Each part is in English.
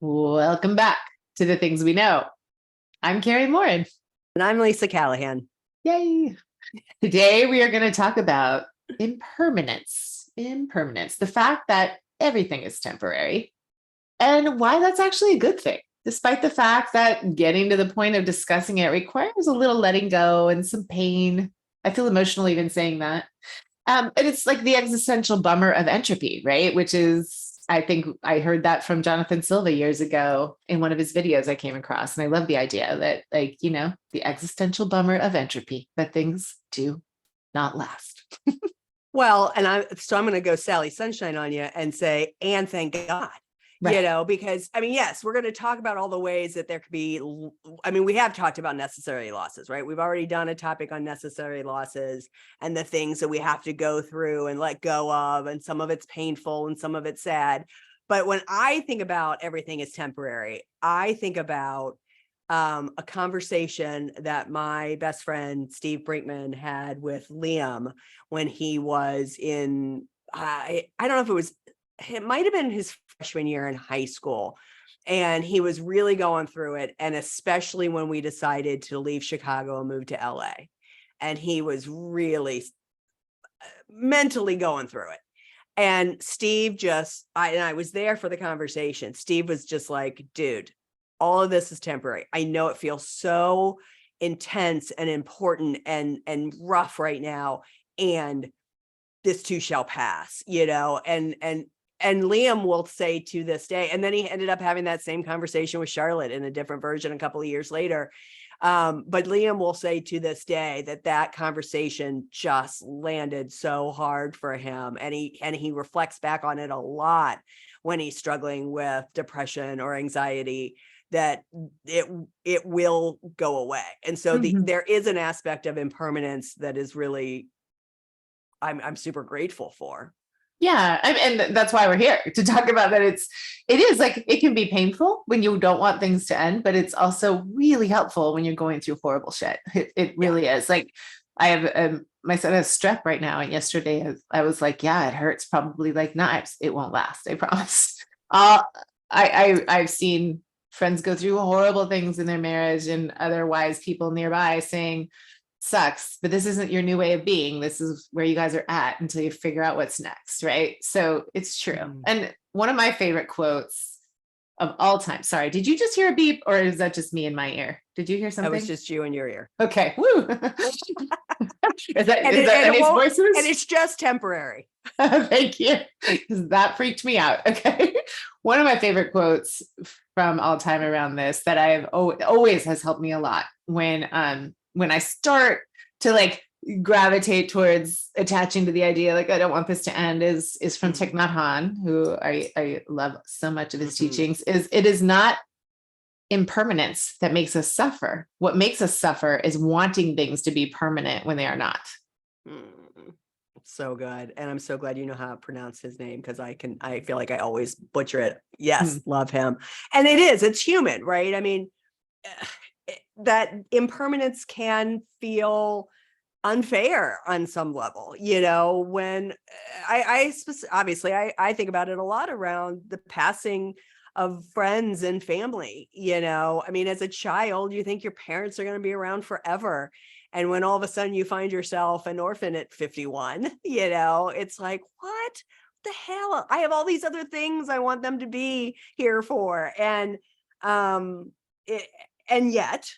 Welcome back to the things we know. I'm Kari Morin. And I'm Lisa Callahan. Yay. Today we are going to talk about impermanence. Impermanence, the fact that everything is temporary and why that's actually a good thing, despite the fact that getting to the point of discussing it requires a little letting go and some pain. I feel emotional even saying that. And it's like the existential bummer of entropy, right? Which is, I think I heard that from Jonathan Silva years ago in one of his videos I came across. And I love the idea that, like, the existential bummer of entropy, that things do not last. Well, and I'm going to go Sally Sunshine on you and say, and thank God. Right. Because yes, we're going to talk about all the ways that there could be, we have talked about necessary losses, right? We've already done a topic on necessary losses and the things that we have to go through and let go of, and some of it's painful and some of it's sad. But when I think about everything is temporary, I think about a conversation that my best friend, Steve Brinkman, had with Liam when he was in, I don't know if it might've been his freshman year in high school. And he was really going through it. And especially when we decided to leave Chicago and move to LA. And he was really mentally going through it. And Steve I was there for the conversation. Steve was just like, dude, all of this is temporary. I know it feels so intense and important and rough right now. And this too shall pass, and Liam will say to this day, and then he ended up having that same conversation with Charlotte in a different version a couple of years later. But Liam will say to this day that conversation just landed so hard for him. And he reflects back on it a lot when he's struggling with depression or anxiety, that it will go away. And so there is an aspect of impermanence that is really, I'm super grateful for. Yeah. And that's why we're here to talk about that. It is like, it can be painful when you don't want things to end, but it's also really helpful when you're going through horrible shit. It really is. Like, I have, my son has strep right now. And yesterday I was like, yeah, it hurts probably like knives. It won't last. I promise. I've seen friends go through horrible things in their marriage, and otherwise people nearby saying, sucks, but this isn't your new way of being. This is where you guys are at until you figure out what's next, right? So it's true. And one of my favorite quotes of all time. Sorry, did you just hear a beep, or is that just me in my ear? Did you hear something? That was just you in your ear. Okay. Woo. is that any voices? And it's just temporary. Thank you. That freaked me out. Okay. One of my favorite quotes from all time around this that I've always has helped me a lot when I start to like gravitate towards attaching to the idea, like, I don't want this to end, is from Thich Nhat Hanh, who I love so much of his teachings. It is not impermanence that makes us suffer. What makes us suffer is wanting things to be permanent when they are not. So good. And I'm so glad you know how to pronounce his name, because I feel like I always butcher it. Yes. Love him. And it's human, right? That impermanence can feel unfair on some level, when obviously I think about it a lot around the passing of friends and family. As a child, you think your parents are going to be around forever. And when all of a sudden you find yourself an orphan at 51, it's like, what the hell? I have all these other things I want them to be here for. And yet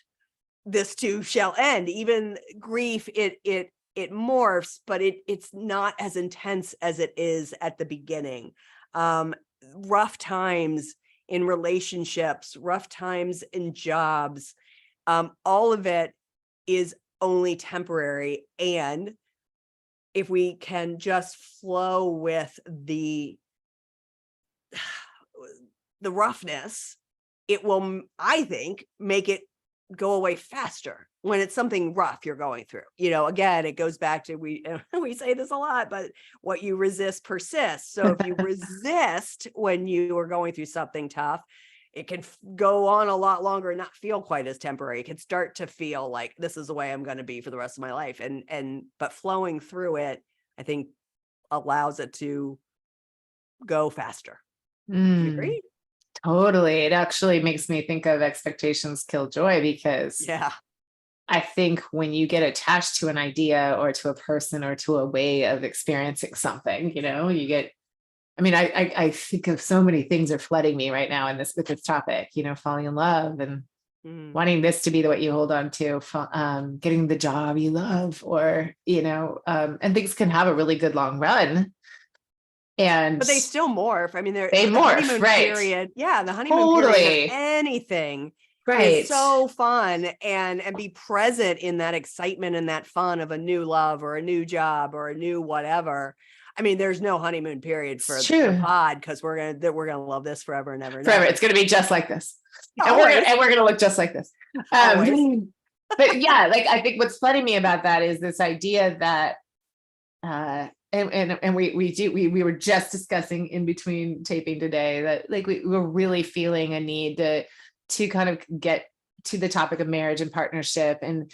this too shall end. Even grief, it morphs, but it's not as intense as it is at the beginning. Rough times in relationships, rough times in jobs, all of it is only temporary. And if we can just flow with the roughness, it will, I think, make it go away faster when it's something rough you're going through. Again, it goes back to, we say this a lot, but what you resist persists. So if you resist when you are going through something tough, it can go on a lot longer and not feel quite as temporary. It can start to feel like this is the way I'm going to be for the rest of my life. But flowing through it, I think, allows it to go faster. Do you agree? Totally. It actually makes me think of expectations kill joy, because Yeah. I think when you get attached to an idea or to a person or to a way of experiencing something, you get, I mean, I think of so many things are flooding me right now in this with this topic, falling in love and Mhm. wanting this to be what you hold on to, getting the job you love, or, and things can have a really good long run. And But they still morph. I mean, they the morph, honeymoon right? period, yeah, the honeymoon period of Totally. anything is Right. so fun, and be present in that excitement and that fun of a new love or a new job or a new whatever. I mean, there's no honeymoon period It's for the true. pod, because we're gonna love this forever and ever and Forever. ever. It's going to be just like this. And Always, we're going to look just like this. always. But yeah, like, I think what's flooding me about that is this idea that, and we were just discussing in between taping today that, like, we were really feeling a need to kind of get to the topic of marriage and partnership, and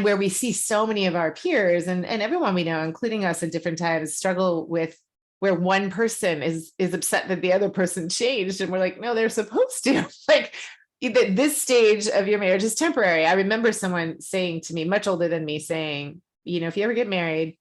where we see so many of our peers and everyone we know, including us at different times, struggle with where one person is upset that the other person changed, and we're like, no, they're supposed to. Like, that this stage of your marriage is temporary. I remember someone saying to me, much older than me, saying, if you ever get married,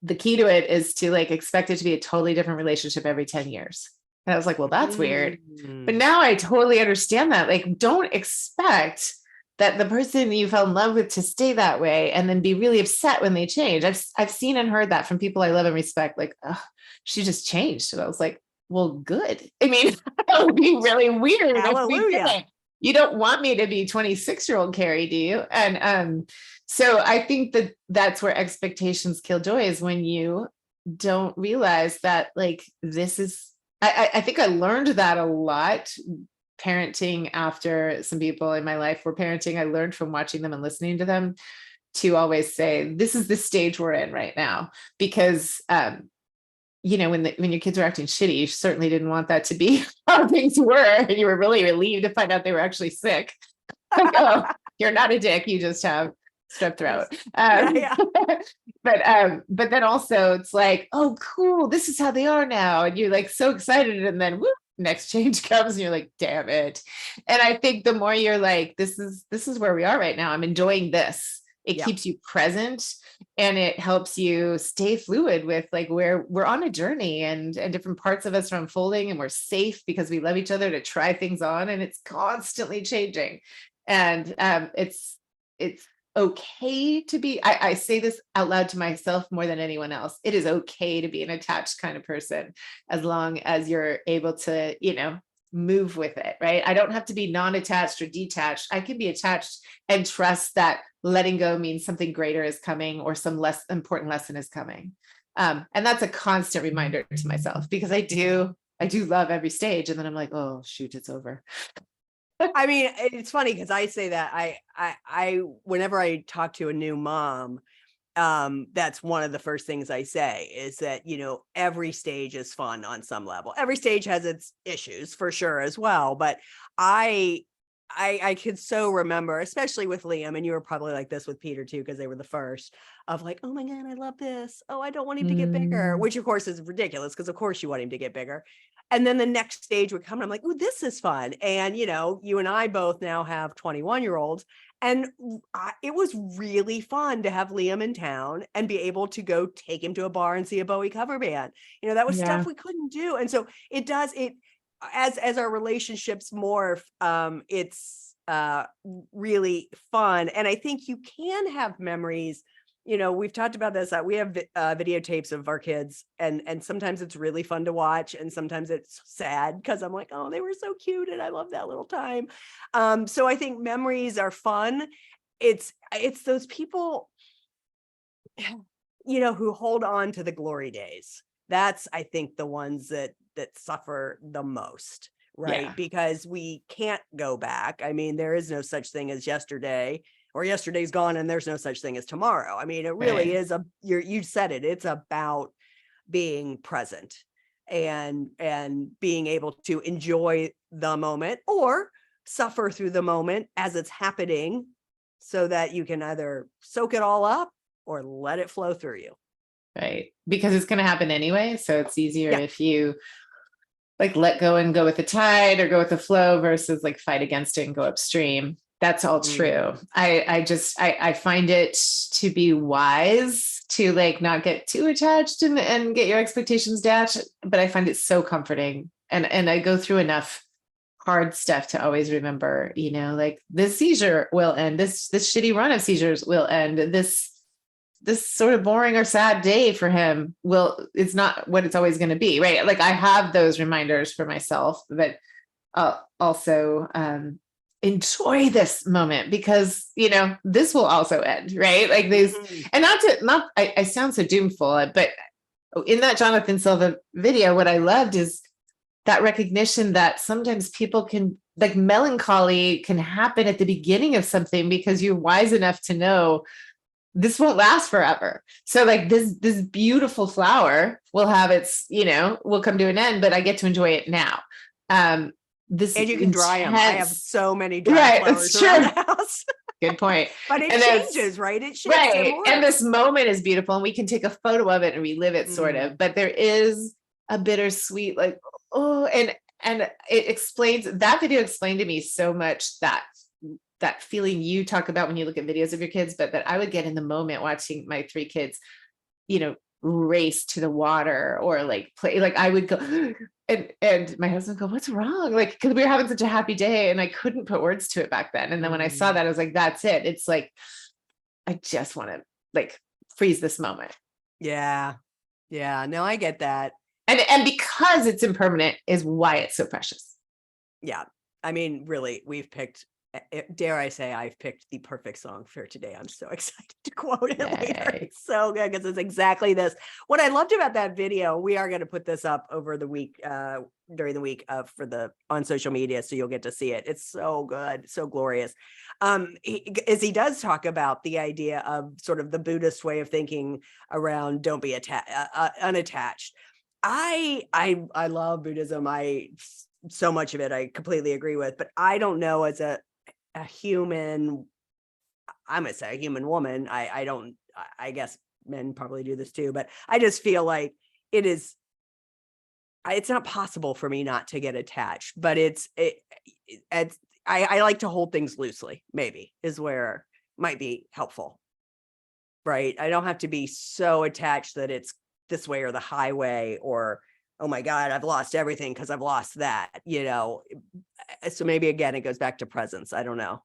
the key to it is to, like, expect it to be a totally different relationship every 10 years. And I was like, well, that's weird. But Mm. now I totally understand that. Like, don't expect that the person you fell in love with to stay that way and then be really upset when they change. I've seen and heard that from people I love and respect, like, oh, she just changed. And I was like, well, good. I mean, that would be really weird if we Hallelujah. didn't. You don't want me to be 26-year-old Kari, do you? And so I think that that's where expectations kill joy, is when you don't realize that, like, this is, I think I learned that a lot parenting after some people in my life were parenting. I learned from watching them and listening to them to always say, this is the stage we're in right now. Because, when your kids were acting shitty, you certainly didn't want that to be how things were. And you were really relieved to find out they were actually sick. Like, oh, you're not a dick. You just have strep throat. Yeah. But then also it's like, oh, cool, this is how they are now. And you're like so excited. And then whoop, next change comes and you're like, damn it. And I think the more you're like, this is where we are right now. I'm enjoying this. It Yeah. keeps you present, and it helps you stay fluid with, like, where we're on a journey, and different parts of us are unfolding, and we're safe because we love each other to try things on, and it's constantly changing. And it's okay to be, I say this out loud to myself more than anyone else. It is okay to be an attached kind of person, as long as you're able to, move with it, right? I don't have to be non-attached or detached. I can be attached and trust that letting go means something greater is coming, or some less important lesson is coming. And that's a constant reminder to myself, because I do love every stage. And then I'm like, oh shoot, it's over. I mean, it's funny because I say that I whenever I talk to a new mom, that's one of the first things I say, is that, every stage is fun on some level. Every stage has its issues for sure as well. But I could so remember, especially with Liam, and you were probably like this with Peter too, because they were the first, of like, oh my God, I love this. Oh, I don't want him to get bigger, which of course is ridiculous, because of course you want him to get bigger. And then the next stage would come and I'm like, oh, this is fun. And, you and I both now have 21-year-olds. And it was really fun to have Liam in town and be able to go take him to a bar and see a Bowie cover band. That was Yeah. stuff we couldn't do. And so it as our relationships morph, it's really fun. And I think you can have memories. We've talked about this. We have videotapes of our kids, and sometimes it's really fun to watch, and sometimes it's sad because I'm like, oh, they were so cute, and I love that little time. So I think memories are fun. It's those people, who hold on to the glory days. That's, I think, the ones that suffer the most, right? Yeah. Because we can't go back. I mean, there is no such thing as yesterday, or yesterday's gone and there's no such thing as tomorrow. I mean, it really Right. is you said it, it's about being present and being able to enjoy the moment, or suffer through the moment as it's happening, so that you can either soak it all up or let it flow through you. Right. Because it's going to happen anyway. So it's easier Yeah. if you, like let go and go with the tide or go with the flow versus like fight against it and go upstream. That's all true. I find it to be wise to like not get too attached and get your expectations dashed, but I find it so comforting. And I go through enough hard stuff to always remember, like this seizure will end, this shitty run of seizures will end, this sort of boring or sad day for him it's not what it's always going to be, right? Like I have those reminders for myself, but also enjoy this moment because this will also end, right? Like these, and I sound so doomful, but in that Jonathan Silva video, what I loved is that recognition that sometimes people can, like, melancholy can happen at the beginning of something because you're wise enough to know this won't last forever. So like this beautiful flower will have its, will come to an end, but I get to enjoy it now. This and you can dry them. I have so many dry flowers around the house. Good point. But it changes, right? It shifts. Right. And this moment is beautiful and we can take a photo of it and relive it sort of, but there is a bittersweet, like, oh, and it explains, that video explained to me so much that feeling you talk about when you look at videos of your kids, but that I would get in the moment watching my 3 kids, race to the water or like play, like I would go and my husband go, what's wrong? Like, cause we were having such a happy day and I couldn't put words to it back then. And then when I saw that, I was like, that's it. It's like, I just want to like freeze this moment. Yeah. Yeah. No, I get that. And because it's impermanent is why it's so precious. Yeah. I mean, really, we've picked, dare I say, I've picked the perfect song for today. I'm so excited to quote it later. It's so good because it's exactly this. What I loved about that video, we are going to put this up over the week, during the week on social media, so you'll get to see it. It's so good, so glorious. He does talk about the idea of sort of the Buddhist way of thinking around don't be unattached. I love Buddhism. So much of it I completely agree with, but I don't know, as a human, I'm gonna say a human woman, I guess men probably do this too, but I just feel like it's not possible for me not to get attached, but I like to hold things loosely, maybe is where might be helpful, right? I don't have to be so attached that it's this way or the highway, or oh my God, I've lost everything because I've lost that, So maybe again, it goes back to presence. I don't know.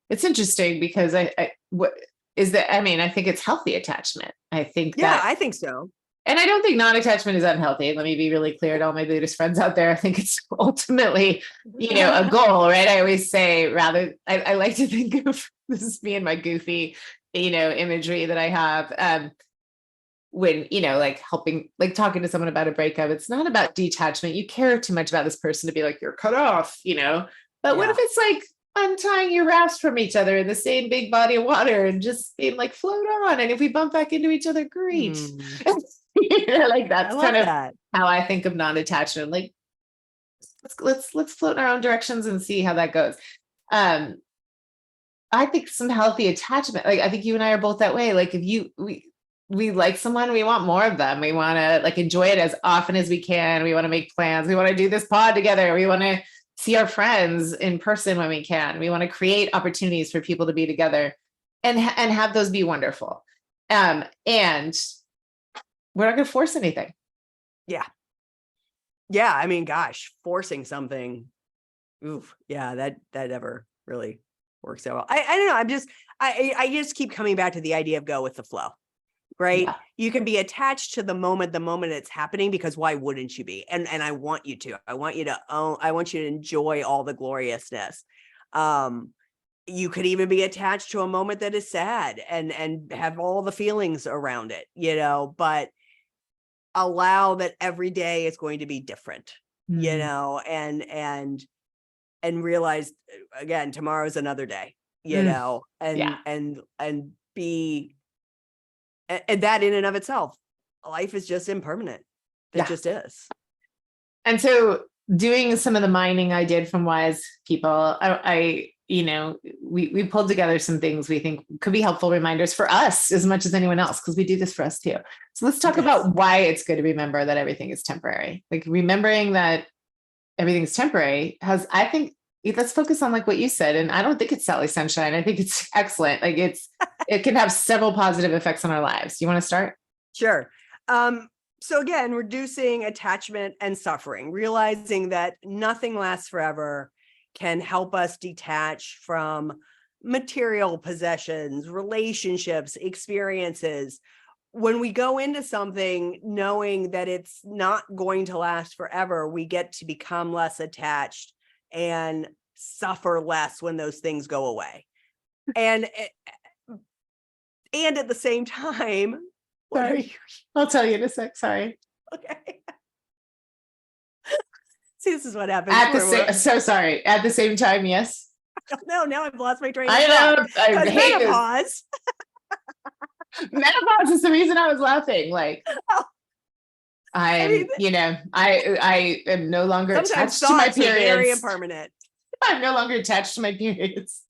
It's interesting because I think it's healthy attachment. I think I think so. And I don't think non-attachment is unhealthy. Let me be really clear to all my Buddhist friends out there. I think it's ultimately, a goal, right? I always say I like to think of, this is me and my goofy, imagery that I have. When, like helping, like talking to someone about a breakup, it's not about detachment. You care too much about this person to be like, you're cut off, but what if it's like untying your rafts from each other in the same big body of water and just being like, float on. And if we bump back into each other, great. Like that's kind of how I think of non-attachment. Like, let's float in our own directions and see how that goes. I think some healthy attachment, like I think you and I are both that way. Like if we like someone, we want more of them. We want to like enjoy it as often as we can. We want to make plans. We want to do this pod together. We want to see our friends in person when we can. We want to create opportunities for people to be together and have those be wonderful. And we're not going to force anything. Yeah. Yeah. I mean, gosh, forcing something. Oof. Yeah. That never really works out well. I don't know. I just keep coming back to the idea of go with the flow. Right. Yeah. You can be attached to the moment it's happening, because why wouldn't you be? And I want you to, I want you to enjoy all the gloriousness. You could even be attached to a moment that is sad and have all the feelings around it, but allow that every day is going to be different, and realize again, tomorrow's another day, and be. And that in and of itself, life is just impermanent. It just is. And so doing some of the mining I did from wise people, I we pulled together some things we think could be helpful reminders for us as much as anyone else, because we do this for us too. So let's talk about why it's good to remember that everything is temporary. Like remembering that everything's temporary I think, let's focus on like what you said. And I don't think it's Sally Sunshine. I think it's excellent. Like it can have several positive effects on our lives. You want to start? Sure. So again, reducing attachment and suffering, realizing that nothing lasts forever, can help us detach from material possessions, relationships, experiences. When we go into something knowing that it's not going to last forever, we get to become less attached and suffer less when those things go away. And at the same time, sorry, I'll tell you in a sec. Sorry. Okay. See, this is what happens. So sorry. At the same time, yes. No, now I've lost my train of I know. I hate menopause. Menopause is the reason I was laughing. Like, I am no longer attached to my periods. Very impermanent. I'm no longer attached to my periods.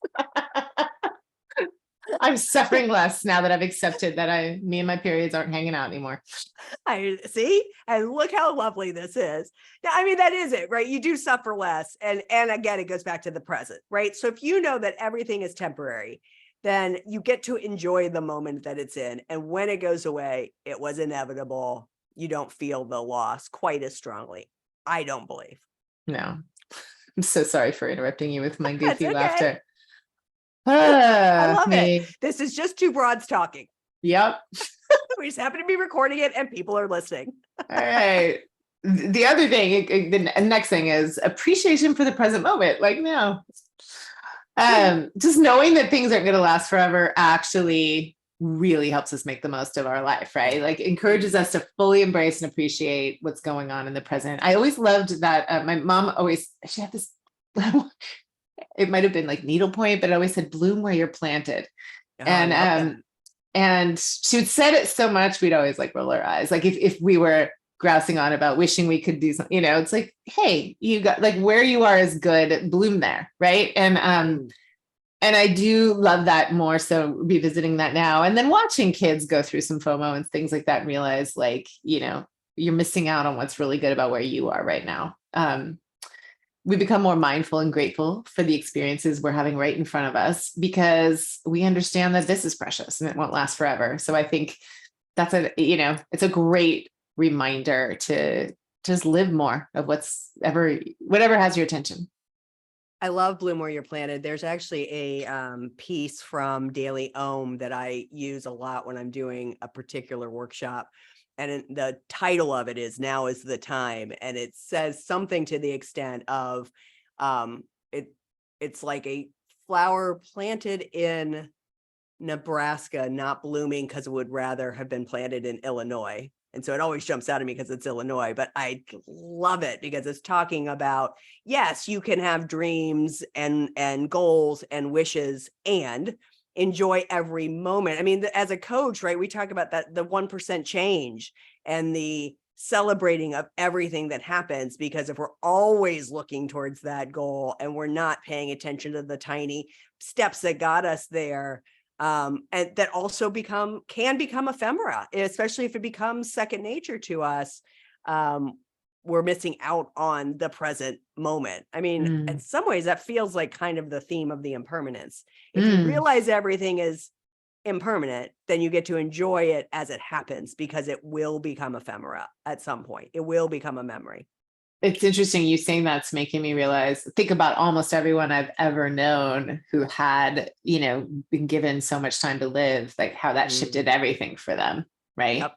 I'm suffering less now that I've accepted that me and my periods aren't hanging out anymore. I see. And look how lovely this is. Now, I mean, that is it, right? You do suffer less. And again, it goes back to the present, right? So if you know that everything is temporary, then you get to enjoy the moment that it's in. And when it goes away, it was inevitable. You don't feel the loss quite as strongly. I don't believe. No. I'm so sorry for interrupting you with my goofy okay. laughter. I love it. This is just two broads talking. Yep. We just happen to be recording it and people are listening. All right. The other thing, the next thing is appreciation for the present moment. Like, no. Just knowing that things aren't going to last forever actually really helps us make the most of our life, right? Like encourages us to fully embrace and appreciate what's going on in the present. I always loved that. My mom she had this, it might've been like needlepoint, but it always said bloom where you're planted. Oh, and she would say it so much, we'd always like roll our eyes. Like if we were grousing on about wishing we could do something, it's like, hey, you got like where you are is good, bloom there. Right. And I do love that more. So revisiting that now and then watching kids go through some FOMO and things like that and realize like, you're missing out on what's really good about where you are right now. We become more mindful and grateful for the experiences we're having right in front of us because we understand that this is precious and it won't last forever. So I think that's it's a great reminder to just live more of whatever has your attention. I love bloom where you're planted. There's actually a piece from Daily Ohm that I use a lot when I'm doing a particular workshop. And the title of it is Now is the Time. And it says something to the extent of it's like a flower planted in Nebraska, not blooming because it would rather have been planted in Illinois. And so it always jumps out at me because it's Illinois, but I love it because it's talking about, yes, you can have dreams and goals and wishes and enjoy every moment. I mean, as a coach, right, we talk about that, the 1% change and the celebrating of everything that happens, because if we're always looking towards that goal and we're not paying attention to the tiny steps that got us there, and that also can become ephemera, especially if it becomes second nature to us, we're missing out on the present moment. I mean, in some ways that feels like kind of the theme of the impermanence. If you realize everything is impermanent, then you get to enjoy it as it happens, because it will become ephemera at some point. It will become a memory. It's interesting you saying that's making me think about almost everyone I've ever known who had, been given so much time to live, like how that shifted everything for them. Right. Yep.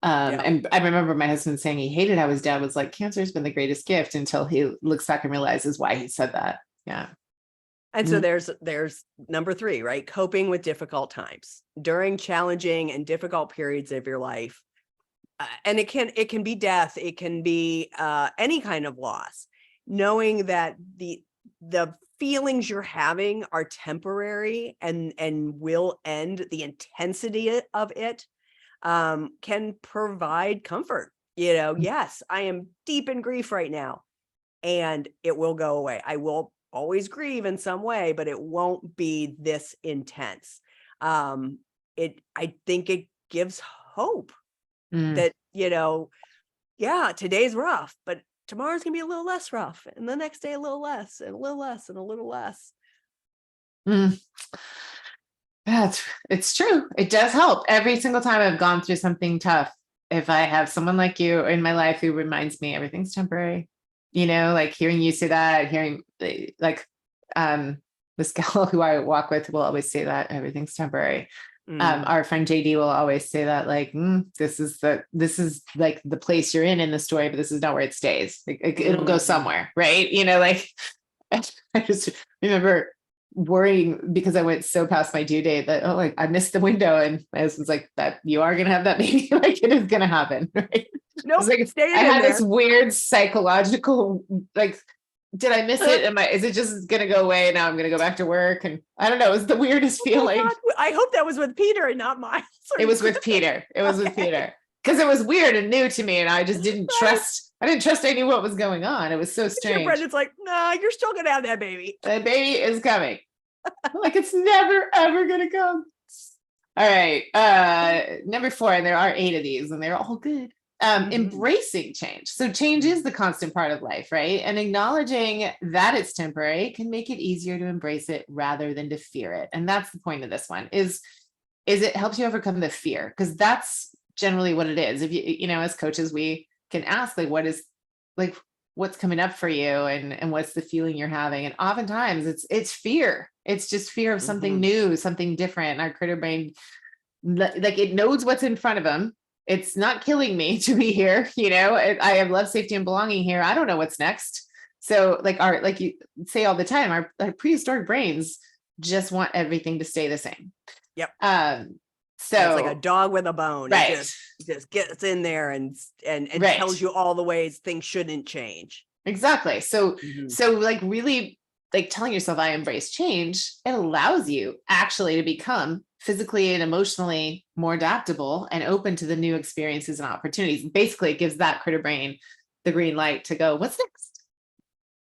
And I remember my husband saying he hated how his dad was like, cancer has been the greatest gift, until he looks back and realizes why he said that. Yeah. And so there's number 3, right? Coping with difficult times during challenging and difficult periods of your life. And it can be death. It can be any kind of loss, knowing that the feelings you're having are temporary and will end. The intensity of it can provide comfort. Yes, I am deep in grief right now and it will go away. I will always grieve in some way, but it won't be this intense. I think it gives hope that, yeah, today's rough, but tomorrow's gonna be a little less rough, and the next day a little less, and a little less, and a little less. Mm. It's true. It does help. Every single time I've gone through something tough, if I have someone like you in my life who reminds me everything's temporary, like hearing you say that, hearing like this gal who I walk with will always say that everything's temporary. Our friend JD will always say that, like, this is like the place you're in the story, but this is not where it stays. It'll go somewhere, right? Like I just remember worrying because I went so past my due date that, like, I missed the window, and my husband's like, that you are gonna have that baby, like it is gonna happen, right? Nope, like, I had this weird psychological, like, did I miss it? Is it just gonna go away? Now I'm gonna go back to work, and I don't know. It was the weirdest feeling. God. I hope that was with Peter and not Miles. It was with Peter. It was with Peter, because it was weird and new to me, and I just didn't trust. I didn't trust I knew what was going on. It was so strange. Brendan's like, nah, you're still gonna have that baby. That baby is coming. Like, it's never ever gonna come. All right, number 4, and there are 8 of these, and they're all good. Embracing change. So change is the constant part of life, right? And acknowledging that it's temporary can make it easier to embrace it rather than to fear it. And that's the point of this one, is it helps you overcome the fear, because that's generally what it is. If you as coaches, we can ask, like, what's coming up for you, and what's the feeling you're having. And oftentimes it's fear. It's just fear of something new, something different. And our critter brain, like, it knows what's in front of them. It's not killing me to be here. I have love, safety, and belonging here. I don't know what's next. So, like you say all the time, our prehistoric brains just want everything to stay the same. Yep. So it's like a dog with a bone. Right. It just gets in there and right. tells you all the ways things shouldn't change. Exactly. So like, really, like, telling yourself I embrace change, it allows you actually to become physically and emotionally more adaptable and open to the new experiences and opportunities. Basically, it gives that critter brain the green light to go, what's next?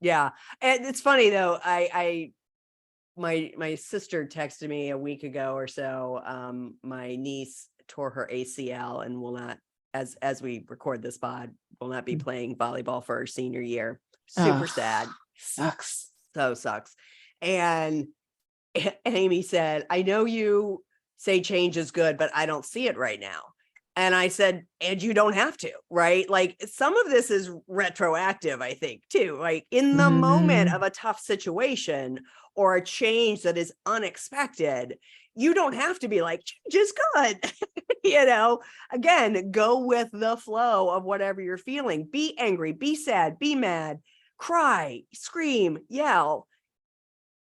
Yeah. And it's funny though, my sister texted me a week ago or so. My niece tore her ACL and will not, as we record this pod, will not be playing volleyball for her senior year. Super sad. Sucks. So sucks. And Amy said, I know you say change is good, but I don't see it right now. And I said, and you don't have to, right? Like, some of this is retroactive, I think, too. Like, in the moment of a tough situation or a change that is unexpected, you don't have to be like, change is good. Again, go with the flow of whatever you're feeling. Be angry, be sad, be mad, cry, scream, yell.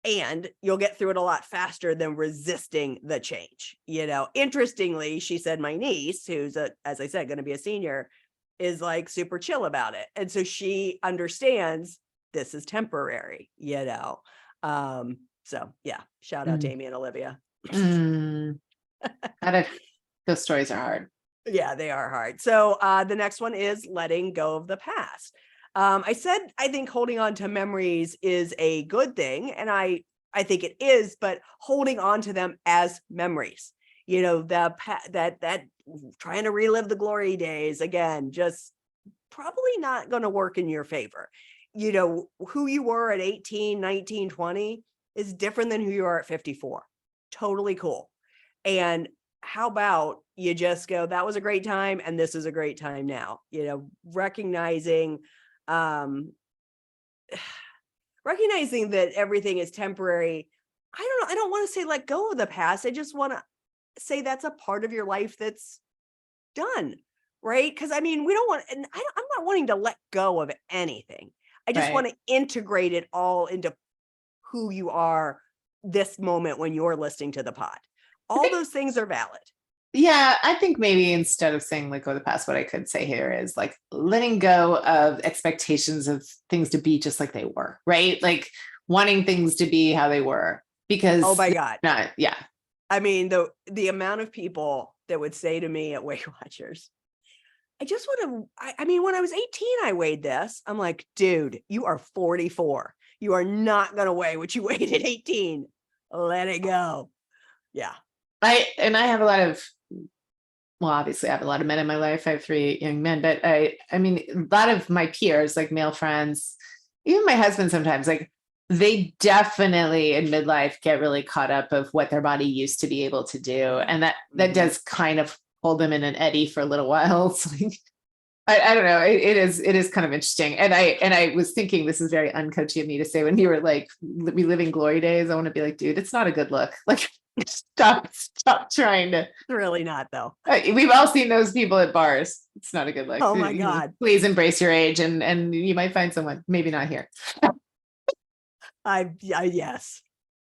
And you'll get through it a lot faster than resisting the change. Interestingly, she said my niece, who's as I said, going to be a senior, is like super chill about it. And so she understands this is temporary, So yeah, shout out to Amy and Olivia. Those stories are hard. Yeah, they are hard. So the next one is letting go of the past. I said, I think holding on to memories is a good thing. And I think it is, but holding on to them as memories, that trying to relive the glory days again, just probably not going to work in your favor. Who you were at 18, 19, 20 is different than who you are at 54. Totally cool. And how about you just go, that was a great time. And this is a great time now, recognizing that everything is temporary. I don't know. I don't want to say let go of the past. I just want to say that's a part of your life that's done, right? Because we don't want, and I'm not wanting to let go of anything. I just want to integrate it all into who you are this moment when you're listening to the pod. All those things are valid. Yeah, I think maybe instead of saying let go of the past, what I could say here is like letting go of expectations of things to be just like they were, right? Like wanting things to be how they were, because oh my God. Yeah. The amount of people that would say to me at Weight Watchers, I just want to, when I was 18, I weighed this. I'm like, dude, you are 44. You are not going to weigh what you weighed at 18. Let it go. Yeah. I have a lot of, well, obviously I have a lot of men in my life. I have 3 young men, but I mean, a lot of my peers, like male friends, even my husband sometimes, like they definitely in midlife get really caught up of what their body used to be able to do. And that does kind of hold them in an eddy for a little while. It's like, I don't know. It is kind of interesting. And I was thinking, this is very uncoachy of me to say, when you were like reliving glory days, I want to be like, dude, it's not a good look. Like, stop trying to. It's really not, though. We've all seen those people at bars. It's not a good look. Oh my God. Please embrace your age, and you might find someone, maybe not here. Yes,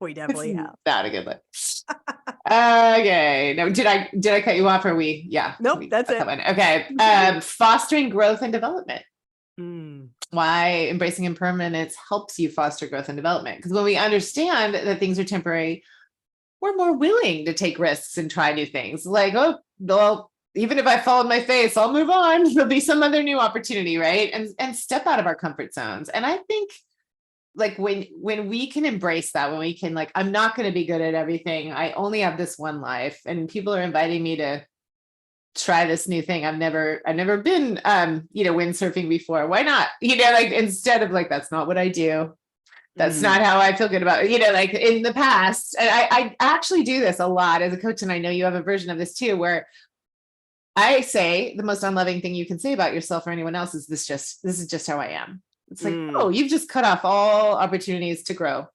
we definitely have. Not a good look. Okay. No, did I cut you off? Or we? Yeah. Nope, that's it. Okay. Fostering growth and development. Mm. Why embracing impermanence helps you foster growth and development. Because when we understand that things are temporary, we're more willing to take risks and try new things. Like, oh, well, even if I fall on my face, I'll move on. There'll be some other new opportunity, right? And step out of our comfort zones. And I think, like, when we can embrace that, when we can, like, I'm not going to be good at everything. I only have this one life, and people are inviting me to try this new thing. I've never been, windsurfing before. Why not? Like, instead of like, that's not what I do. That's not how I feel good about it. Like in the past, and I actually do this a lot as a coach. And I know you have a version of this too, where I say the most unloving thing you can say about yourself or anyone else is this is just how I am. It's like, oh, you've just cut off all opportunities to grow.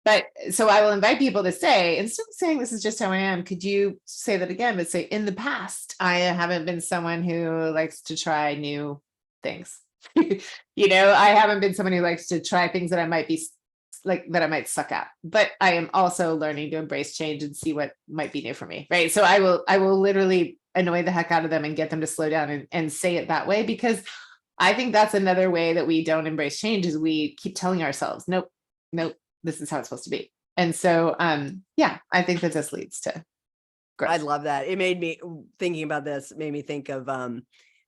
But so I will invite people to say, instead of saying this is just how I am, could you say that again? But say, in the past, I haven't been someone who likes to try new things. I haven't been someone who likes to try things that I might suck at, but I am also learning to embrace change and see what might be new for me. Right. So I will literally annoy the heck out of them and get them to slow down and say it that way, because I think that's another way that we don't embrace change, is we keep telling ourselves, nope, this is how it's supposed to be. And so, I think that this leads to growth. I love that. It made me, thinking about this, made me think of,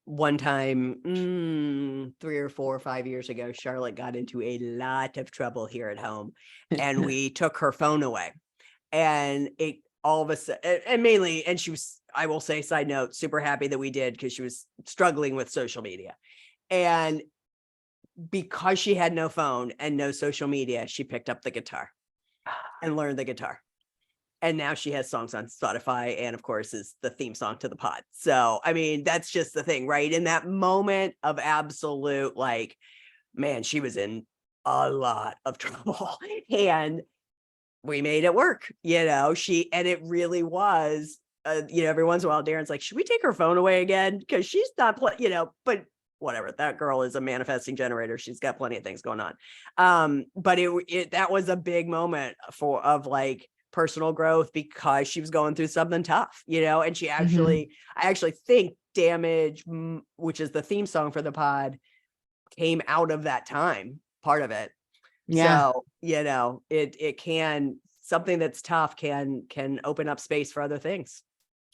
one time, 3 or 4 or 5 years ago, Charlotte got into a lot of trouble here at home, and we took her phone away, and it all of a sudden, and she was, I will say, side note, super happy that we did, because she was struggling with social media. And because she had no phone and no social media, she picked up the guitar and learned the guitar. And now she has songs on Spotify, and of course is the theme song to the pod. So, I mean, that's just the thing, right? In that moment of absolute, like, man, she was in a lot of trouble, and we made it work, and it really was, every once in a while, Darren's like, should we take her phone away again? Because she's not but whatever, that girl is a manifesting generator. She's got plenty of things going on. But that was a big moment of like personal growth, because she was going through something tough, and she actually, I actually think Damage, which is the theme song for the pod, came out of that time, part of it. Yeah. So, it can, something that's tough can open up space for other things.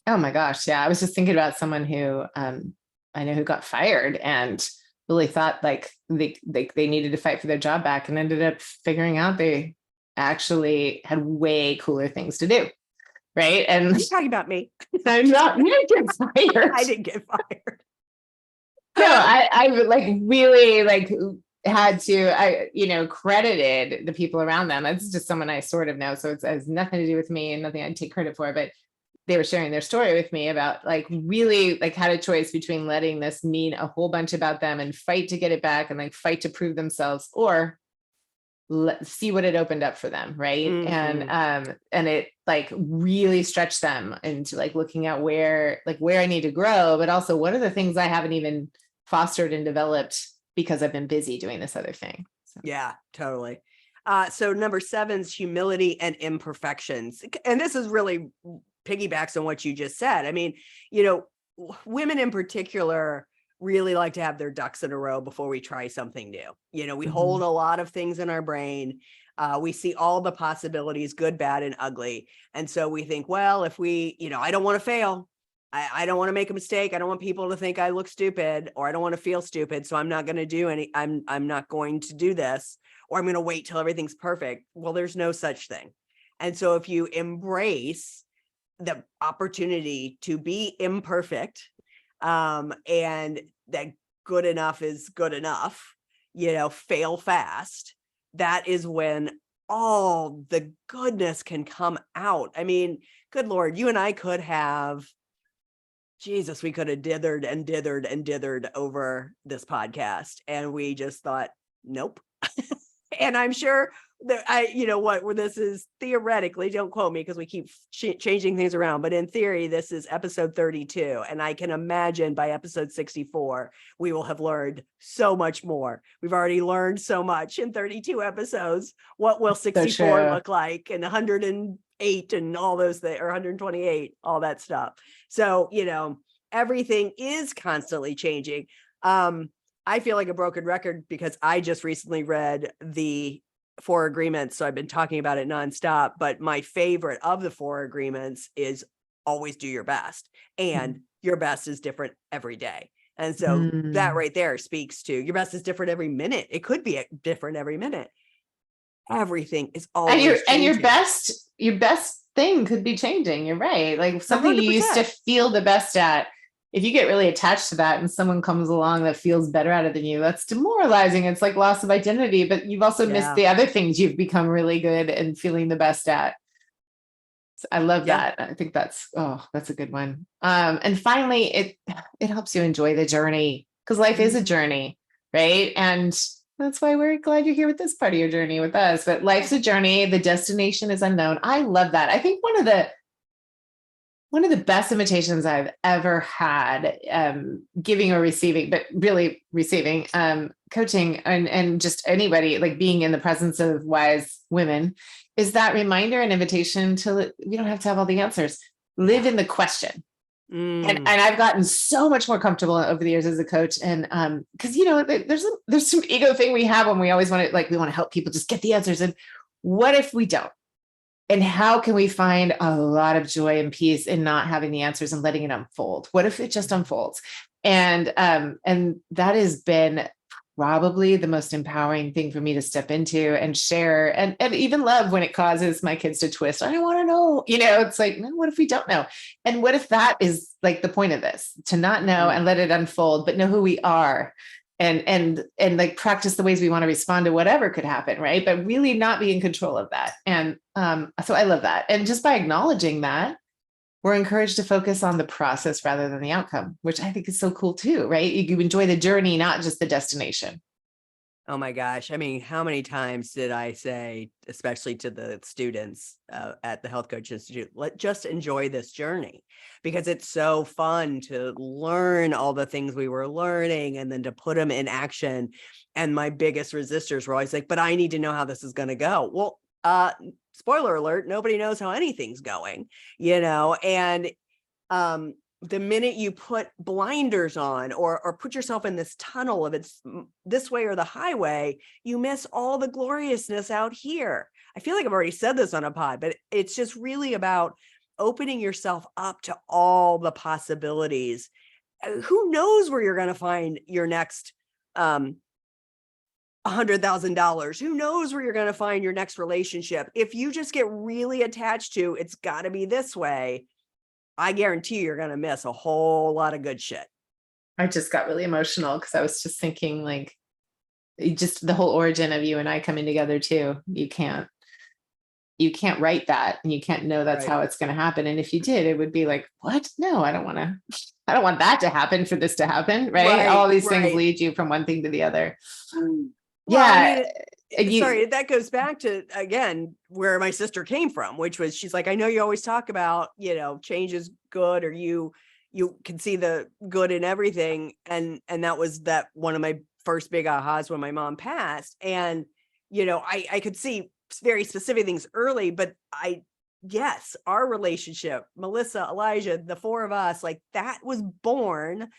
Oh my gosh. Yeah. I was just thinking about someone who, I know, who got fired and really thought like they needed to fight for their job back, and ended up figuring out they actually had way cooler things to do. Right. And you're talking about me. I'm not, you didn't get fired. I didn't get fired. No, I like really like had to, credited the people around them. It's just someone I sort of know. So it has nothing to do with me and nothing I'd take credit for, but they were sharing their story with me about like really like had a choice between letting this mean a whole bunch about them and fight to get it back and like fight to prove themselves, or see what it opened up for them. Right. And it like really stretched them into like looking at where I need to grow, but also what are the things I haven't even fostered and developed because I've been busy doing this other thing. So. Yeah, totally. So number 7's humility and imperfections. And this is really piggybacks on what you just said. I mean, women in particular really like to have their ducks in a row before we try something new. We hold a lot of things in our brain. We see all the possibilities, good, bad, and ugly. And so we think, well, if we, I don't want to fail. I don't want to make a mistake. I don't want people to think I look stupid, or I don't want to feel stupid. So I'm not going to I'm not going to do this, or I'm going to wait till everything's perfect. Well, there's no such thing. And so if you embrace the opportunity to be imperfect, and that good enough is good enough, fail fast, that is when all the goodness can come out. I mean, good Lord, you and I could have, Jesus, we could have dithered and dithered and dithered over this podcast. And we just thought, nope. And I'm sure that where this is theoretically, don't quote me because we keep changing things around, but in theory, this is episode 32. And I can imagine by episode 64, we will have learned so much more. We've already learned so much in 32 episodes. What will 64 look like, and 108 and all those things, or 128, all that stuff. So, everything is constantly changing. I feel like a broken record because I just recently read the 4 agreements. So I've been talking about it nonstop, but my favorite of the 4 agreements is always do your best, and your best is different every day. And so that right there speaks to your best is different every minute. It could be different every minute. Everything is always changing. And your best thing could be changing. You're right. Like something 100%. You used to feel the best at, if you get really attached to that and someone comes along that feels better at it than you, that's demoralizing. It's like loss of identity, but you've also missed the other things you've become really good and feeling the best at. So I love that. I think that's a good one. And finally, it helps you enjoy the journey, because life is a journey, right? And that's why we're glad you're here with this part of your journey with us. But life's a journey. The destination is unknown. I love that. I think one of the best invitations I've ever had, giving or receiving, but really receiving, coaching and just anybody, like being in the presence of wise women, is that reminder and invitation to, we don't have to have all the answers. Live in the question. And I've gotten so much more comfortable over the years as a coach. And because there's some ego thing we have when we always want to, we want to help people just get the answers. And what if we don't? And how can we find a lot of joy and peace in not having the answers and letting it unfold? What if it just unfolds? And that has been probably the most empowering thing for me to step into and share, and even love when it causes my kids to twist. I don't want to know, it's like, no, what if we don't know? And what if that is like the point of this, to not know and let it unfold, but know who we are. And like practice the ways we want to respond to whatever could happen, right? But really not be in control of that. And so I love that. And just by acknowledging that, we're encouraged to focus on the process rather than the outcome, which I think is so cool too, right? You enjoy the journey, not just the destination. Oh my gosh. I mean, how many times did I say, especially to the students at the Health Coach Institute, just enjoy this journey, because it's so fun to learn all the things we were learning and then to put them in action. And my biggest resistors were always like, but I need to know how this is going to go. Well, spoiler alert, nobody knows how anything's going, and the minute you put blinders on or put yourself in this tunnel of it's this way or the highway, you miss all the gloriousness out here. I feel like I've already said this on a pod, but it's just really about opening yourself up to all the possibilities. Who knows where you're going to find your next $100,000? Who knows where you're going to find your next relationship? If you just get really attached to it's got to be this way, I guarantee you're going to miss a whole lot of good shit. I just got really emotional because I was just thinking, like, just the whole origin of you and I coming together too. You can't write that, and you can't know that's how it's going to happen. And if you did, it would be like, what? No, I don't want that to happen for this to happen. Right. All these things lead you from one thing to the other. Well, sorry, that goes back to, again, where my sister came from, which was, she's like, I know you always talk about, change is good, or you can see the good in everything. And that was one of my first big ahas when my mom passed. And, I could see very specific things early, but yes, our relationship, Melissa, Elijah, the 4 of us, like that was born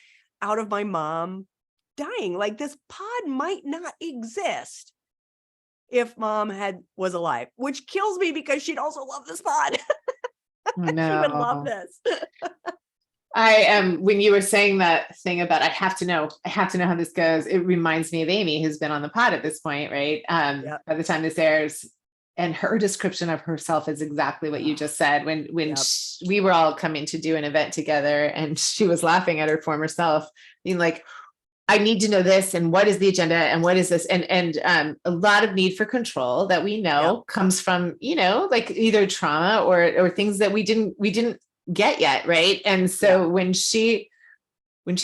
out of my mom dying. Like this pod might not exist if mom was alive, which kills me because she'd also love this pod. No. She would love this. I am, when you were saying that thing about I have to know how this goes, it reminds me of Amy, who's been on the pod at this point, right? Yep. By the time this airs, and her description of herself is exactly what you just said. When Yep. we were all coming to do an event together, and she was laughing at her former self, being like, I need to know this, and what is the agenda, and what is this, and a lot of need for control that we know Yep. comes from, like either trauma or things that we didn't get yet, right? And so Yep. when she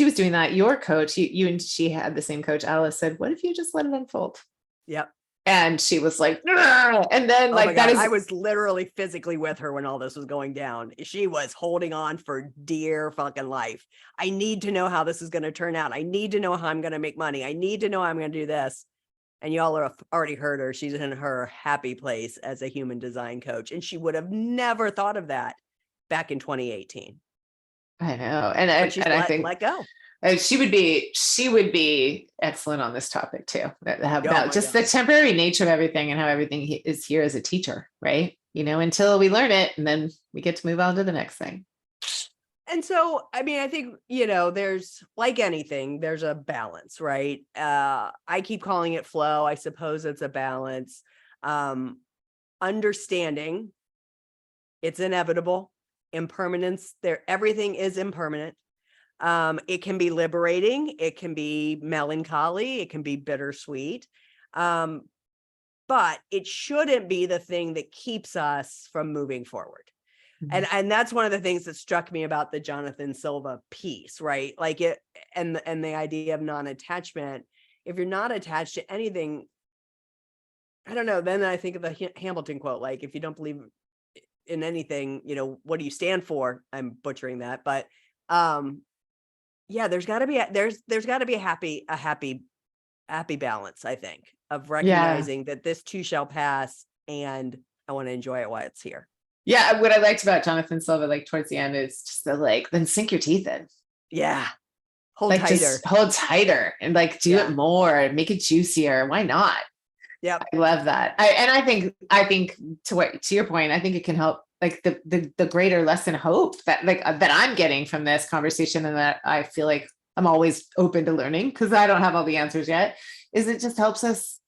was doing that, your coach, you and she had the same coach, Alice, said, what if you just let it unfold? Yep. And she was like, "Ugh." And then Oh my like that God, is I was literally physically with her when all this was going down. She was holding on for dear fucking life. I need to know how this is going to turn out. I need to know how I'm going to make money. I need to know how I'm going to do this. And y'all have already heard her. She's in her happy place as a human design coach. And she would have never thought of that back in 2018. I know. And But she's I think let go. she would be excellent on this topic too, Oh about my just God. the temporary nature of everything and how everything is here as a teacher, right? Until we learn it, and then we get to move on to the next thing. And so, I mean, I think, there's like anything, there's a balance, right? I keep calling it flow. I suppose it's a balance. Understanding it's inevitable, impermanence there, everything is impermanent. It can be liberating, it can be melancholy, it can be bittersweet. But it shouldn't be the thing that keeps us from moving forward. And that's one of the things that struck me about the Jonathan Silva piece, right? Like it, and the idea of non-attachment. If you're not attached to anything, I don't know. Then I think of the Hamilton quote, like, if you don't believe in anything, what do you stand for? I'm butchering that, but yeah, there's got to be there's got to be a happy balance, I think, of Yeah. recognizing that this too shall pass, and I want to enjoy it while it's here. Yeah. What I liked about Jonathan Silva, like towards the end, is just then sink your teeth in. Yeah. Hold Like tighter. just hold tighter and like do it more, make it juicier. Why not? Yep. I love that. I think to your point, I think it can help like the greater lesson hope that that I'm getting from this conversation, and that I feel like I'm always open to learning because I don't have all the answers yet, is it just helps us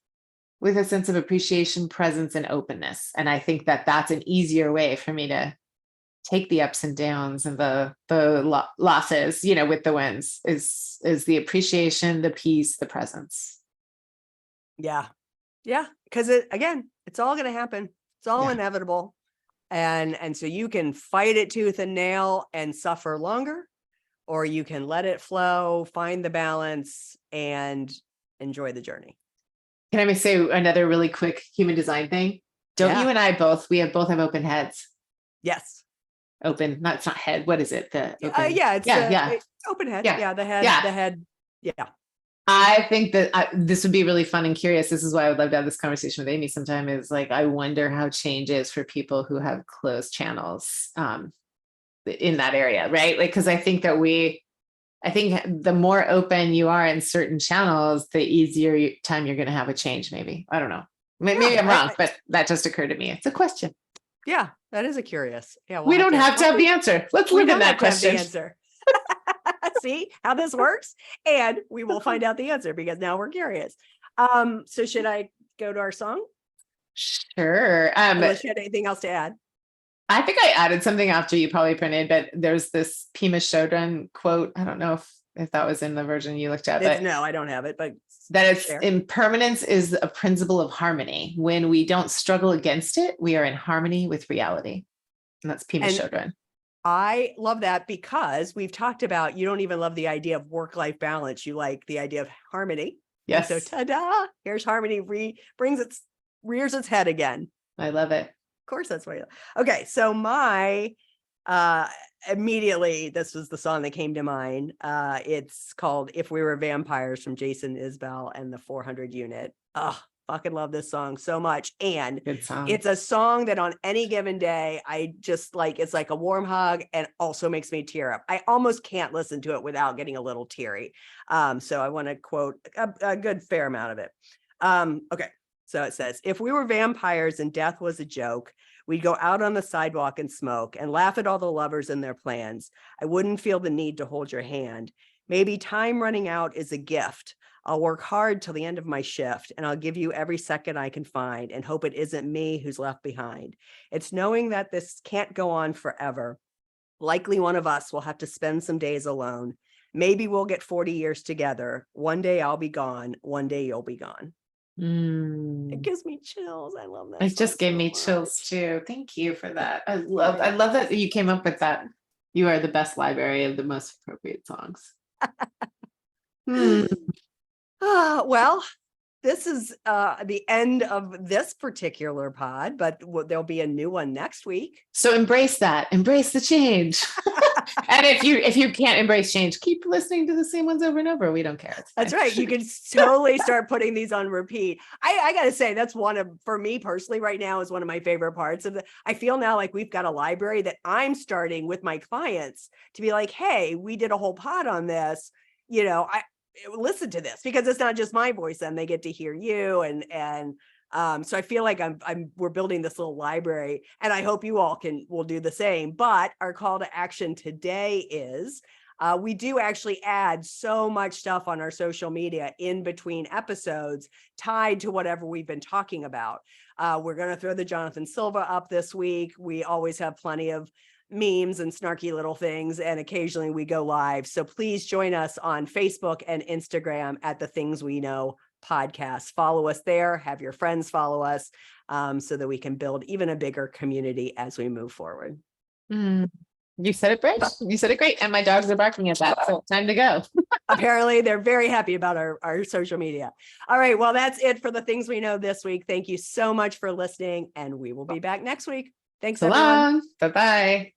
with a sense of appreciation, presence, and openness. And I think that that's an easier way for me to take the ups and downs and the losses, with the wins, is the appreciation, the peace, the presence. Yeah. Yeah. Because it's all going to happen. It's all inevitable. And so you can fight it tooth and nail and suffer longer, or you can let it flow, find the balance, and enjoy the journey. Can I say another really quick human design thing? Don't you and I both have open heads? Yes. Open, it's not head. What is it? The open. It's open head. Yeah. The head. Yeah. I think that this would be really fun and curious. This is why I would love to have this conversation with Amy sometime, is like, I wonder how change is for people who have closed channels in that area, right? Like, because I think the more open you are in certain channels, the easier time you're going to have a change. Maybe, I don't know. Maybe I'm wrong, but that just occurred to me. It's a question. Yeah, that is a curious. Yeah, we don't have to have the answer. Let's live in that question. See how this works, and we will find out the answer because now we're curious. So should I go to our song? Sure. Unless you had anything else to add. I think I added something after you probably printed, but there's this Pima Chodron quote. I don't know if that was in the version you looked at. But no, I don't have it, but that it's impermanence is a principle of harmony. When we don't struggle against it, we are in harmony with reality. And that's Pima Chodron. I love that because we've talked about, you don't even love the idea of work-life balance. You like the idea of harmony. Yes. And so ta-da, here's harmony, rears its head again. I love it. Of course, that's why. Okay. So my, immediately, this was the song that came to mind. It's called If We Were Vampires from Jason Isbell and the 400 Unit. Oh, fucking love this song so much. And it's a song that on any given day, I just like, it's like a warm hug and also makes me tear up. I almost can't listen to it without getting a little teary. So I want to quote a good fair amount of it. Okay. So it says, if we were vampires and death was a joke, We'd go out on the sidewalk and smoke and laugh at all the lovers and their plans. I wouldn't feel the need to hold your hand. Maybe time running out is a gift. I'll work hard till the end of my shift, and I'll give you every second I can find and hope it isn't me who's left behind. It's knowing that this can't go on forever. Likely one of us will have to spend some days alone. Maybe we'll get 40 years together. One day I'll be gone. One day you'll be gone. It gives me chills. I love that. It just gave me chills too. Thank you for that. I love that you came up with that. You are the best library of the most appropriate songs. Well, this is the end of this particular pod, but there'll be a new one next week. So embrace that. Embrace the change. And if you can't embrace change, keep listening to the same ones over and over. We don't care. That's right. You can totally start putting these on repeat. I got to say, that's for me personally right now is one of my favorite parts of I feel now like we've got a library that I'm starting with my clients to be like, hey, we did a whole pod on this. I listen to this because it's not just my voice, and they get to hear you. So I feel like we're building this little library, and I hope you all will do the same. But our call to action today is we do actually add so much stuff on our social media in between episodes tied to whatever we've been talking about. We're going to throw the Jonathan Silva up this week. We always have plenty of memes and snarky little things, and occasionally we go live. So please join us on Facebook and Instagram at The Things We Know podcast. Follow us there, have your friends follow us, so that we can build even a bigger community as we move forward. You said it great. You said it great. And my dogs are barking at that. So time to go. Apparently they're very happy about our social media. All right. Well, that's it for The Things We Know this week. Thank you so much for listening, and we will be back next week. Thanks, everyone. Bye-bye.